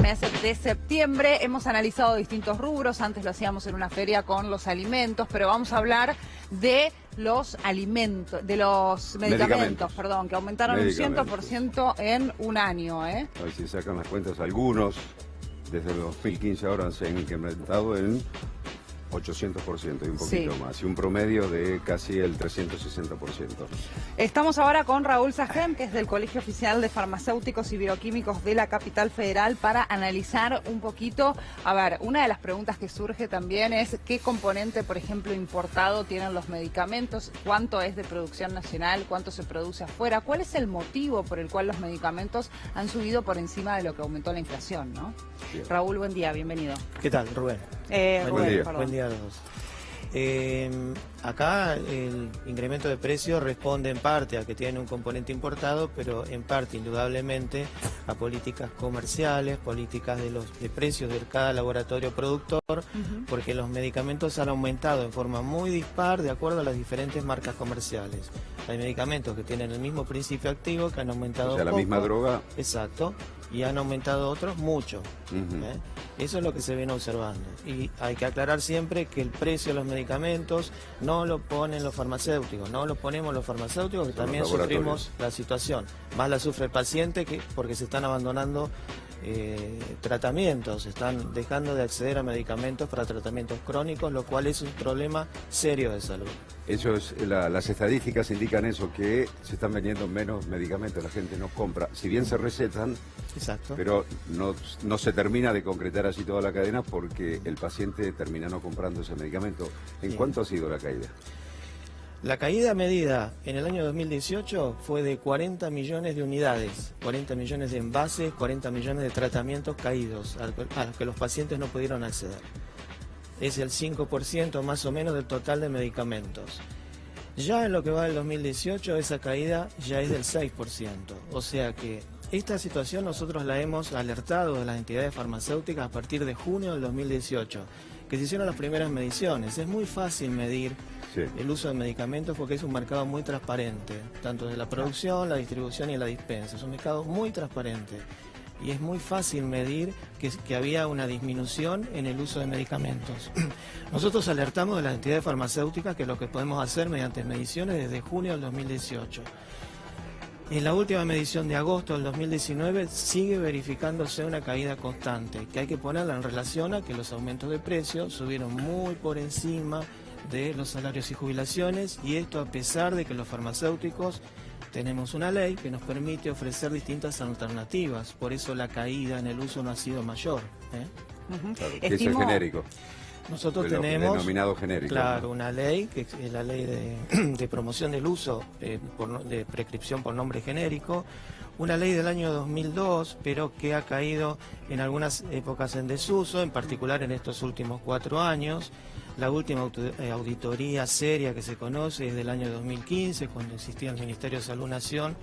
mes de septiembre. Hemos analizado distintos rubros, antes lo hacíamos en una feria con los alimentos, pero vamos a hablar de los alimentos, de los medicamentos, perdón, que aumentaron un 100% en un año. A ver si sacan las cuentas, algunos desde el 2015 ahora se han incrementado en 800% y un poquito más, y un promedio de casi el 360%. Estamos ahora con Raúl Sajem, que es del Colegio Oficial de Farmacéuticos y Bioquímicos de la Capital Federal, para analizar un poquito. A ver, una de las preguntas que surge también es qué componente, por ejemplo, importado tienen los medicamentos, cuánto es de producción nacional, cuánto se produce afuera, cuál es el motivo por el cual los medicamentos han subido por encima de lo que aumentó la inflación, ¿no? Bien. Raúl, buen día, bienvenido. ¿Qué tal, Rubén? Buen día a todos. Acá el incremento de precios responde en parte a que tiene un componente importado, pero en parte, indudablemente, a políticas comerciales, políticas de precios de cada laboratorio productor, porque los medicamentos han aumentado en forma muy dispar de acuerdo a las diferentes marcas comerciales. Hay medicamentos que tienen el mismo principio activo, que han aumentado la misma droga. Exacto. Y han aumentado otros mucho. Eso es lo que se viene observando. Y hay que aclarar siempre que el precio de los medicamentos no lo ponen los farmacéuticos, no lo ponemos los farmacéuticos, que también sufrimos la situación. Más la sufre el paciente porque se están abandonando tratamientos, están dejando de acceder a medicamentos para tratamientos crónicos, lo cual es un problema serio de salud. Eso es, las estadísticas indican eso, que se están vendiendo menos medicamentos, la gente no compra, si bien se recetan, pero no se termina de concretar así toda la cadena porque el paciente termina no comprando ese medicamento. ¿En cuánto ha sido la caída? La caída medida en el año 2018 fue de 40 millones de unidades, 40 millones de envases, 40 millones de tratamientos caídos a los que los pacientes no pudieron acceder. Es el 5% más o menos del total de medicamentos. Ya en lo que va del 2018 esa caída ya es del 6%, o sea que esta situación nosotros la hemos alertado de las entidades farmacéuticas a partir de junio del 2018, que se hicieron las primeras mediciones. Es muy fácil medir el uso de medicamentos porque es un mercado muy transparente, tanto de la producción, la distribución y la dispensa. Es un mercado muy transparente y es muy fácil medir que había una disminución en el uso de medicamentos. Nosotros alertamos de las entidades farmacéuticas que lo que podemos hacer mediante mediciones desde junio del 2018. En la última medición de agosto del 2019 sigue verificándose una caída constante, que hay que ponerla en relación a que los aumentos de precios subieron muy por encima de los salarios y jubilaciones, y esto a pesar de que los farmacéuticos tenemos una ley que nos permite ofrecer distintas alternativas, por eso la caída en el uso no ha sido mayor. Claro, que es el genérico. Nosotros tenemos denominado genérico, claro, una ley, que es la ley de promoción del uso de prescripción por nombre genérico, una ley del año 2002, pero que ha caído en algunas épocas en desuso, en particular en estos últimos 4 años. La última auditoría seria que se conoce es del año 2015, cuando existía el Ministerio de Salud Nación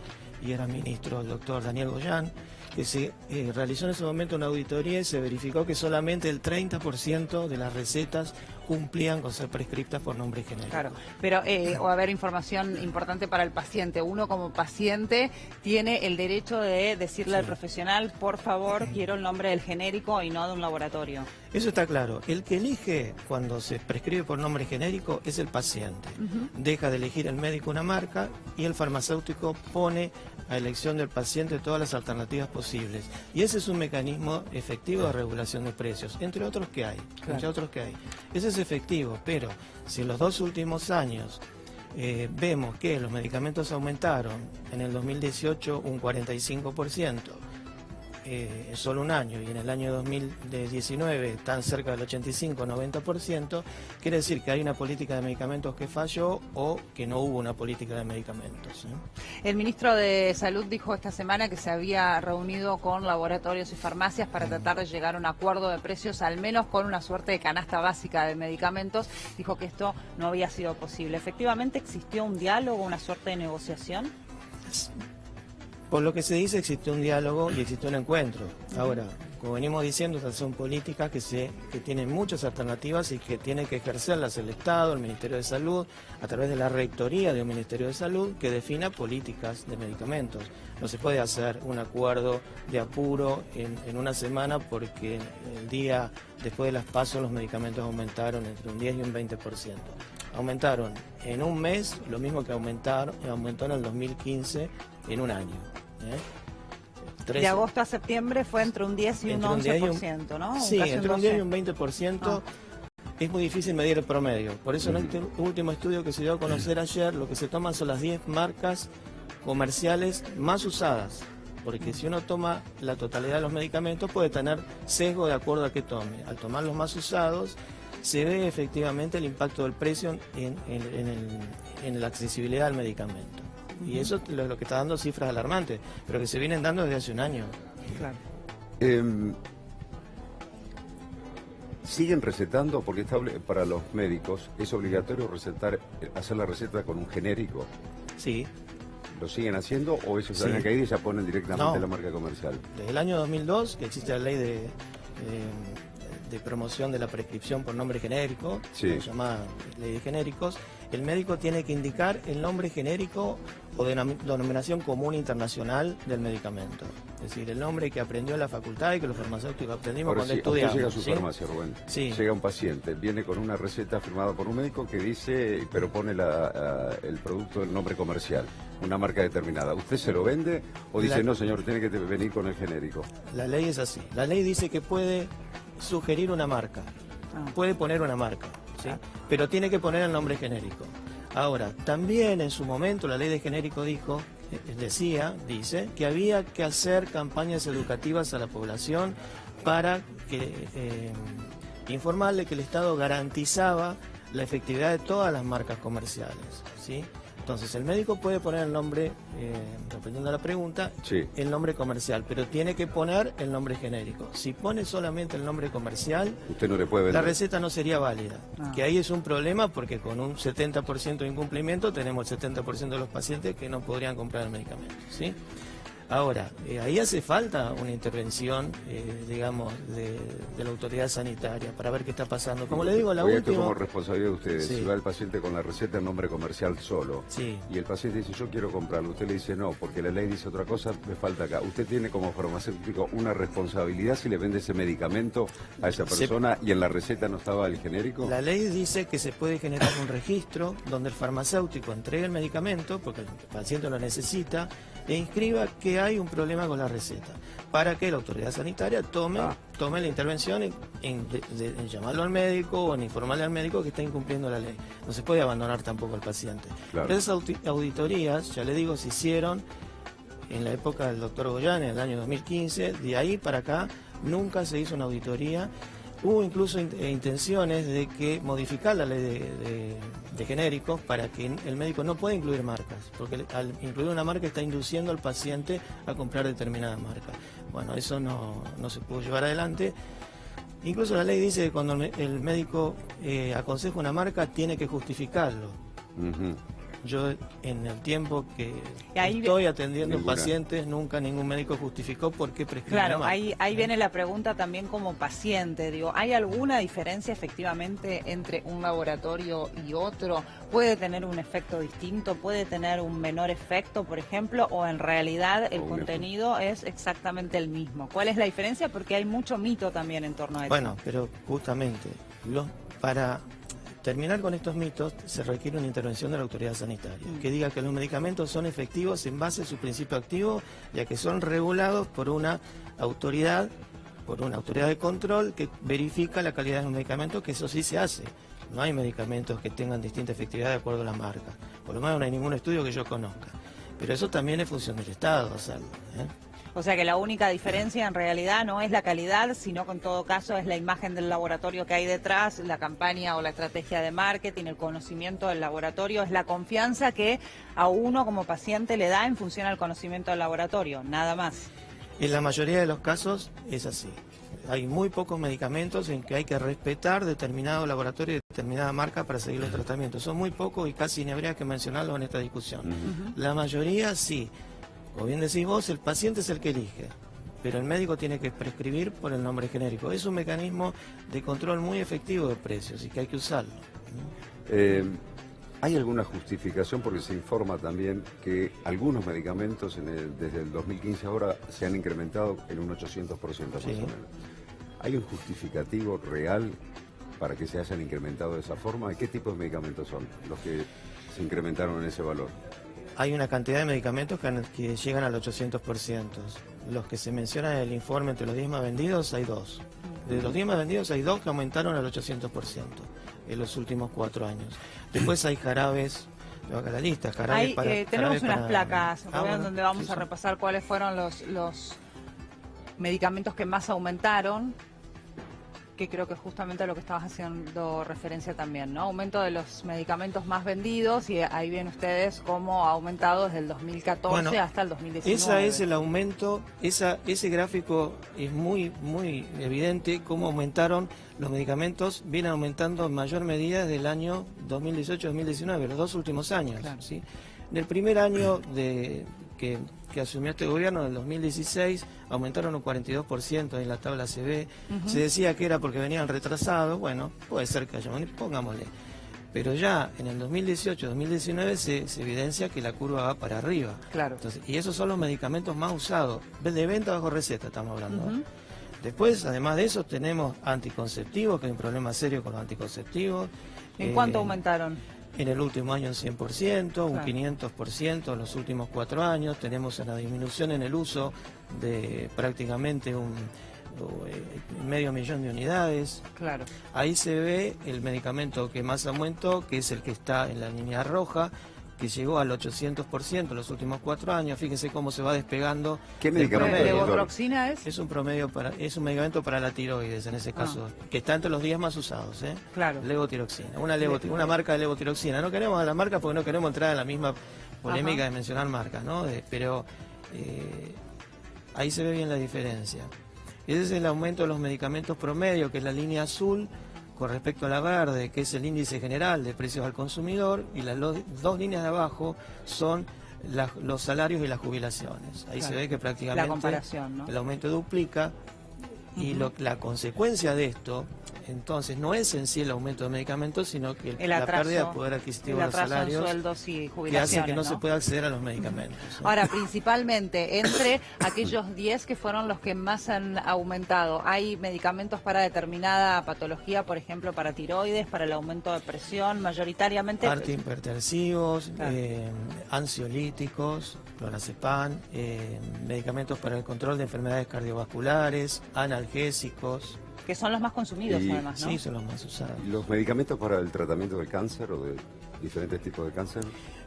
y era ministro el doctor Daniel Goyan, que se realizó en ese momento una auditoría y se verificó que solamente el 30% de las recetas cumplían con ser prescriptas por nombre genérico. Claro, pero va a haber información importante para el paciente. Uno como paciente tiene el derecho de decirle al profesional, por favor, quiero el nombre del genérico y no de un laboratorio. Eso está claro. El que elige cuando se prescribe por nombre genérico es el paciente. Deja de elegir el médico una marca y el farmacéutico pone a elección del paciente todas las alternativas posibles. Y ese es un mecanismo efectivo de regulación de precios, entre otros que hay. Ese es efectivo, pero si en los 2 últimos años vemos que los medicamentos aumentaron en el 2018 un 45%, solo un año, y en el año 2019 están cerca del 85-90%, quiere decir que hay una política de medicamentos que falló o que no hubo una política de medicamentos. El ministro de Salud dijo esta semana que se había reunido con laboratorios y farmacias para tratar de llegar a un acuerdo de precios, al menos con una suerte de canasta básica de medicamentos. Dijo que esto no había sido posible. ¿Efectivamente existió un diálogo, una suerte de negociación? Por lo que se dice, existió un diálogo y existió un encuentro. Ahora, como venimos diciendo, estas son políticas que tienen muchas alternativas y que tiene que ejercerlas el Estado, el Ministerio de Salud, a través de la rectoría de un Ministerio de Salud que defina políticas de medicamentos. No se puede hacer un acuerdo de apuro en una semana porque el día después de las PASO los medicamentos aumentaron entre un 10 y un 20%. Aumentaron en un mes lo mismo que aumentó en el 2015 en un año. De agosto a septiembre fue entre un 10 y un 11%, ¿no? Sí, entre un 10 y un 20%. Es muy difícil medir el promedio. Por eso en este último estudio que se dio a conocer ayer, lo que se toman son las 10 marcas comerciales más usadas. Porque si uno toma la totalidad de los medicamentos puede tener sesgo de acuerdo a qué tome. Al tomar los más usados se ve efectivamente el impacto del precio en la accesibilidad al medicamento. Y eso es lo que está dando cifras alarmantes, pero que se vienen dando desde hace un año. Claro. ¿Siguen recetando? Porque para los médicos es obligatorio hacer la receta con un genérico. Sí. ¿Lo siguen haciendo o ellos dan la caída y ya ponen directamente la marca comercial? Desde el año 2002, que existe la ley de promoción de la prescripción por nombre genérico, llamada ley de genéricos, el médico tiene que indicar el nombre genérico o denominación común internacional del medicamento. Es decir, el nombre que aprendió en la facultad y que los farmacéuticos aprendimos cuando estudiamos. Usted llega a su farmacia, Rubén. Sí. Llega un paciente, viene con una receta firmada por un médico que dice, pero pone el producto del nombre comercial, una marca determinada. ¿Usted se lo vende o dice, no señor, tiene que venir con el genérico? La ley es así. La ley dice que puede sugerir una marca, puede poner una marca, ¿sí? Pero tiene que poner el nombre genérico. Ahora, también en su momento la ley de genérico dice que había que hacer campañas educativas a la población para informarle que el Estado garantizaba la efectividad de todas las marcas comerciales, ¿sí? Entonces, el médico puede poner el nombre, respondiendo a la pregunta, el nombre comercial, pero tiene que poner el nombre genérico. Si pone solamente el nombre comercial, usted no le puede vender. La receta no sería válida. Que ahí es un problema porque con un 70% de incumplimiento tenemos el 70% de los pacientes que no podrían comprar el medicamento, ¿sí? Ahora, ahí hace falta una intervención, digamos, de la autoridad sanitaria para ver qué está pasando. Como le digo, Esto como responsabilidad de ustedes. Si va el paciente con la receta en nombre comercial solo, y el paciente dice, yo quiero comprarlo, usted le dice no, porque la ley dice otra cosa, me falta acá. ¿Usted tiene como farmacéutico una responsabilidad si le vende ese medicamento a esa persona y en la receta no estaba el genérico? La ley dice que se puede generar un registro donde el farmacéutico entregue el medicamento, porque el paciente lo necesita, e inscriba que hay un problema con la receta, para que la autoridad sanitaria tome la intervención en llamarlo al médico o en informarle al médico que está incumpliendo la ley. No se puede abandonar tampoco al paciente. Pero esas auditorías, ya le digo, se hicieron en la época del doctor Goyán, en el año 2015, de ahí para acá nunca se hizo una auditoría. Hubo incluso intenciones de que modificar la ley de genéricos para que el médico no pueda incluir marcas, porque al incluir una marca está induciendo al paciente a comprar determinada marca. Bueno, eso no se pudo llevar adelante. Incluso la ley dice que cuando el médico aconseja una marca tiene que justificarlo. Yo en el tiempo que estoy atendiendo pacientes, nunca ningún médico justificó por qué prescribe. Claro, ahí viene la pregunta también como paciente. Digo, ¿hay alguna diferencia efectivamente entre un laboratorio y otro? ¿Puede tener un efecto distinto? ¿Puede tener un menor efecto, por ejemplo? ¿O en realidad el contenido es exactamente el mismo? ¿Cuál es la diferencia? Porque hay mucho mito también en torno a eso. Bueno, pero justamente para terminar con estos mitos se requiere una intervención de la autoridad sanitaria, que diga que los medicamentos son efectivos en base a su principio activo, ya que son regulados por una autoridad de control que verifica la calidad de los medicamentos, que eso sí se hace. No hay medicamentos que tengan distinta efectividad de acuerdo a la marca. Por lo menos no hay ningún estudio que yo conozca. Pero eso también es función del Estado, O sea que la única diferencia en realidad no es la calidad, sino que en todo caso es la imagen del laboratorio que hay detrás, la campaña o la estrategia de marketing, el conocimiento del laboratorio, es la confianza que a uno como paciente le da en función al conocimiento del laboratorio, nada más. En la mayoría de los casos es así. Hay muy pocos medicamentos en que hay que respetar determinado laboratorio y determinada marca para seguir los tratamientos. Son muy pocos y casi ni habría que mencionarlos en esta discusión. La mayoría sí. Como bien decís vos, el paciente es el que elige. pero el médico tiene que prescribir por el nombre genérico. Es un mecanismo de control muy efectivo de precios y que hay que usarlo. ¿Hay alguna justificación? Porque se informa también que algunos medicamentos desde el 2015 ahora se han incrementado en un 800% más o menos. ¿Hay un justificativo real para que se hayan incrementado de esa forma? ¿Qué tipo de medicamentos son los que se incrementaron en ese valor? Hay una cantidad de medicamentos que llegan al 800%. Los que se mencionan en el informe entre los 10 más vendidos hay 2. De los 10 más vendidos hay 2 que aumentaron al 800% en los últimos 4 años. Después hay jarabes, tengo acá la lista, jarabes tenemos unas placas bueno, donde vamos a repasar cuáles fueron los medicamentos que más aumentaron, que creo que justamente a lo que estabas haciendo referencia también, ¿no? Aumento de los medicamentos más vendidos, y ahí ven ustedes cómo ha aumentado desde el 2014 hasta el 2019. Ese es el aumento, ese gráfico es muy evidente cómo aumentaron los medicamentos, vienen aumentando en mayor medida desde el año 2018-2019, los 2 últimos años. Claro. ¿Sí? En el primer año que asumió este gobierno, en el 2016, aumentaron un 42% en la tabla CB. Se decía que era porque venían retrasados, bueno, puede ser que haya, pongámosle. Pero ya en el 2018-2019 se evidencia que la curva va para arriba. Claro. Entonces, y esos son los medicamentos más usados, de venta bajo receta estamos hablando. Después, además de eso, tenemos anticonceptivos, que hay un problema serio con los anticonceptivos. ¿En cuánto aumentaron? En el último año un 100%, un 500% en los últimos 4 años. Tenemos una disminución en el uso de prácticamente un 500.000 de unidades. Claro. Ahí se ve el medicamento que más aumentó, que es el que está en la línea roja, que llegó al 800% en los últimos 4 años. Fíjense cómo se va despegando. ¿Qué medicamento? ¿La levotiroxina es? Es un medicamento para la tiroides, en ese caso, que está entre los 10 más usados, ¿eh? Claro. Levotiroxina, una marca de levotiroxina. No queremos a la marca porque no queremos entrar en la misma polémica de mencionar marcas, ¿no? Pero ahí se ve bien la diferencia. Ese es el aumento de los medicamentos promedio, que es la línea azul, con respecto a la verde, que es el índice general de precios al consumidor, y las 2 líneas de abajo son los salarios y las jubilaciones. Ahí se ve que prácticamente la comparación, ¿no? El aumento duplica, y la consecuencia de esto, entonces, no es en sí el aumento de medicamentos, sino que la pérdida de poder adquisitivo de los salarios, sueldos y jubilaciones, que hace que no se pueda acceder a los medicamentos, ¿no? Ahora, principalmente, entre aquellos 10 que fueron los que más han aumentado, ¿hay medicamentos para determinada patología, por ejemplo, para tiroides, para el aumento de presión, mayoritariamente? Antihipertensivos, ansiolíticos, clonazepam, medicamentos para el control de enfermedades cardiovasculares, analgésicos. Que son los más consumidos, además, ¿no? Sí, son los más usados. ¿Los medicamentos para el tratamiento del cáncer o de diferentes tipos de cáncer?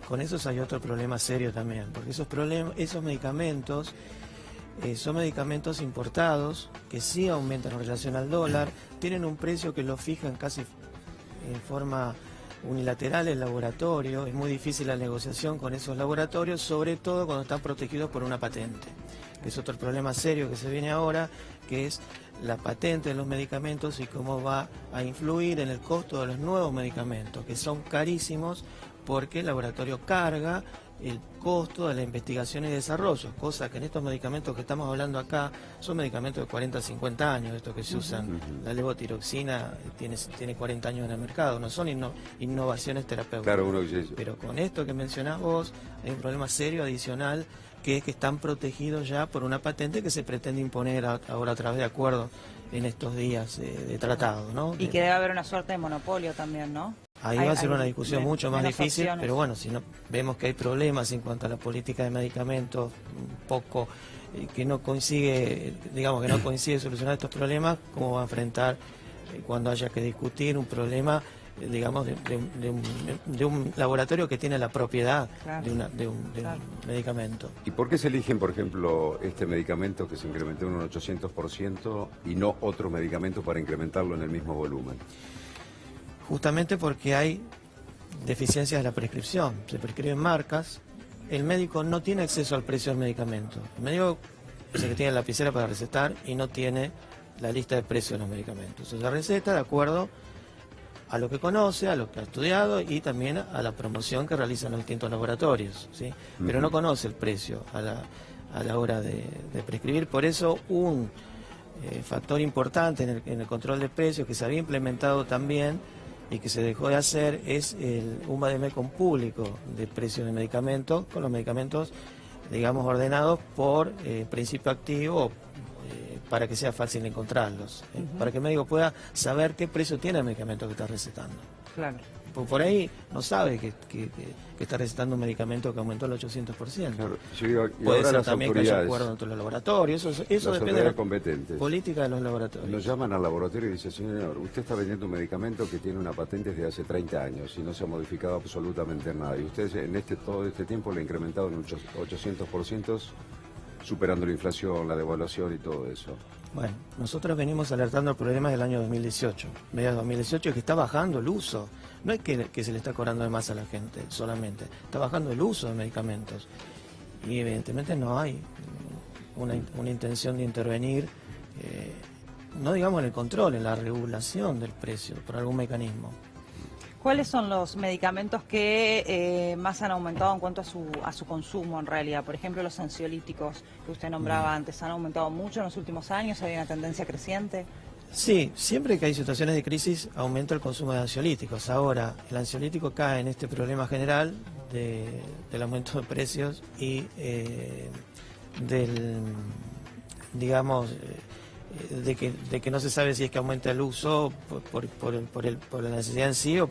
Con esos hay otro problema serio también, porque esos medicamentos son medicamentos importados que sí aumentan en relación al dólar, tienen un precio que lo fijan casi en forma unilateral el laboratorio. Es muy difícil la negociación con esos laboratorios, sobre todo cuando están protegidos por una patente, que es otro problema serio que se viene ahora, que es la patente de los medicamentos y cómo va a influir en el costo de los nuevos medicamentos, que son carísimos, porque el laboratorio carga el costo de la investigación y desarrollo, cosa que en estos medicamentos que estamos hablando acá son medicamentos de 40 a 50 años, estos que se usan. La levotiroxina tiene 40 años en el mercado, no son innovaciones terapéuticas. Claro, pero con esto que mencionás vos, hay un problema serio adicional, que es que están protegidos ya por una patente que se pretende imponer ahora a través de acuerdos en estos días de tratado, ¿no? Y que debe haber una suerte de monopolio también, ¿no? Ahí va a ser una discusión mucho más difícil, pero bueno, si no vemos que hay problemas en cuanto a la política de medicamentos, un poco que no consigue solucionar estos problemas, ¿cómo va a enfrentar cuando haya que discutir un problema, digamos, de un laboratorio que tiene la propiedad de un medicamento? ¿Y por qué se eligen, por ejemplo, este medicamento que se incrementó en un 800% y no otro medicamento para incrementarlo en el mismo volumen? Justamente porque hay deficiencias de la prescripción. Se prescriben marcas, el médico no tiene acceso al precio del medicamento. El médico es el que tiene la lapicera para recetar y no tiene la lista de precios de los medicamentos. Se receta de acuerdo a lo que conoce, a lo que ha estudiado y también a la promoción que realizan los distintos laboratorios, ¿sí? Pero no conoce el precio a a la hora de prescribir. Por eso un factor importante en el control de precios que se había implementado también y que se dejó de hacer es un vademecum público de precios de medicamentos, con los medicamentos, digamos, ordenados por principio activo, para que sea fácil encontrarlos, para que el médico pueda saber qué precio tiene el medicamento que está recetando. Claro. Por ahí no sabe que está recetando un medicamento que aumentó el 800%. Claro. Yo digo, y puede ahora ser las también que haya autoridades, acuerdo entre los laboratorios, eso depende de la competentes política de los laboratorios. nos llaman al laboratorio y dicen, señor, usted está vendiendo un medicamento que tiene una patente desde hace 30 años y no se ha modificado absolutamente nada. Y usted en todo este tiempo le ha incrementado en un 800%, superando la inflación, la devaluación y todo eso. Bueno, nosotros venimos alertando el problema del año 2018, mediados de 2018, que está bajando el uso. No es que se le está cobrando de más a la gente solamente, está bajando el uso de medicamentos. Y evidentemente no hay una intención de intervenir, no digamos en el control, en la regulación del precio por algún mecanismo. ¿Cuáles son los medicamentos que más han aumentado en cuanto a su consumo en realidad? Por ejemplo, los ansiolíticos que usted nombraba antes, ¿han aumentado mucho en los últimos años? ¿Hay una tendencia creciente? Sí, siempre que hay situaciones de crisis aumenta el consumo de ansiolíticos. Ahora, el ansiolítico cae en este problema general del aumento de precios y de que no se sabe si es que aumenta el uso por la necesidad en sí o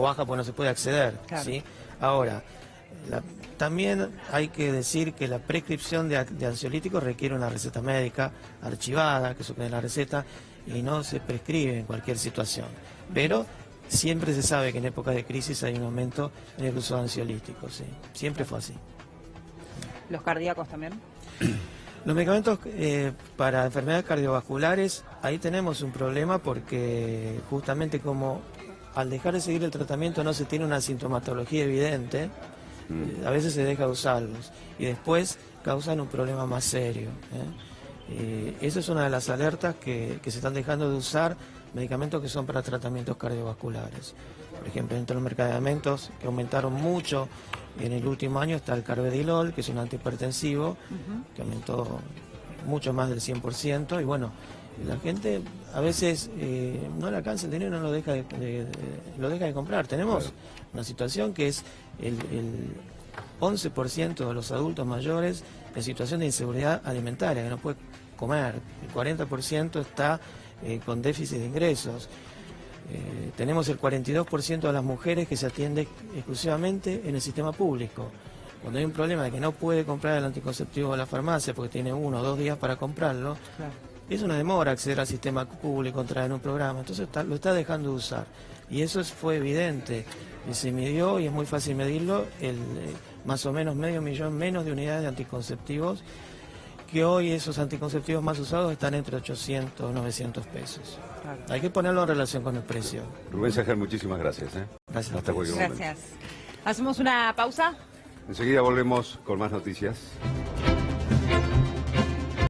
baja porque no se puede acceder. Claro. ¿Sí? Ahora, también hay que decir que la prescripción de ansiolíticos requiere una receta médica archivada, que suple la receta, y no se prescribe en cualquier situación. Pero siempre se sabe que en épocas de crisis hay un aumento en el uso de ansiolíticos, ¿sí? Siempre fue así. ¿Los cardíacos también? Los medicamentos para enfermedades cardiovasculares, ahí tenemos un problema porque justamente como al dejar de seguir el tratamiento no se tiene una sintomatología evidente, a veces se deja de usarlos y después causan un problema más serio. Esa es una de las alertas que se están dejando de usar medicamentos que son para tratamientos cardiovasculares. Por ejemplo, entre los medicamentos que aumentaron mucho en el último año está el carvedilol, que es un antihipertensivo, que aumentó mucho más del 100%, y bueno, la gente a veces no le alcanza el dinero y no lo deja de comprar. Tenemos una situación que es el 11% de los adultos mayores en situación de inseguridad alimentaria, que no puede comer, el 40% está con déficit de ingresos. Tenemos el 42% de las mujeres que se atiende exclusivamente en el sistema público. Cuando hay un problema de que no puede comprar el anticonceptivo en la farmacia porque tiene 1 o 2 días para comprarlo, claro, es una demora acceder al sistema público, entrar en un programa, entonces lo está dejando de usar. Y eso fue evidente, y se midió, y es muy fácil medirlo, más o menos 500.000 menos de unidades de anticonceptivos, que hoy esos anticonceptivos más usados están entre 800 y 900 pesos. Claro. Hay que ponerlo en relación con el precio. Rubén Sajer, muchísimas gracias. Gracias. Hasta cualquier momento. Gracias. ¿Hacemos una pausa? Enseguida volvemos con más noticias.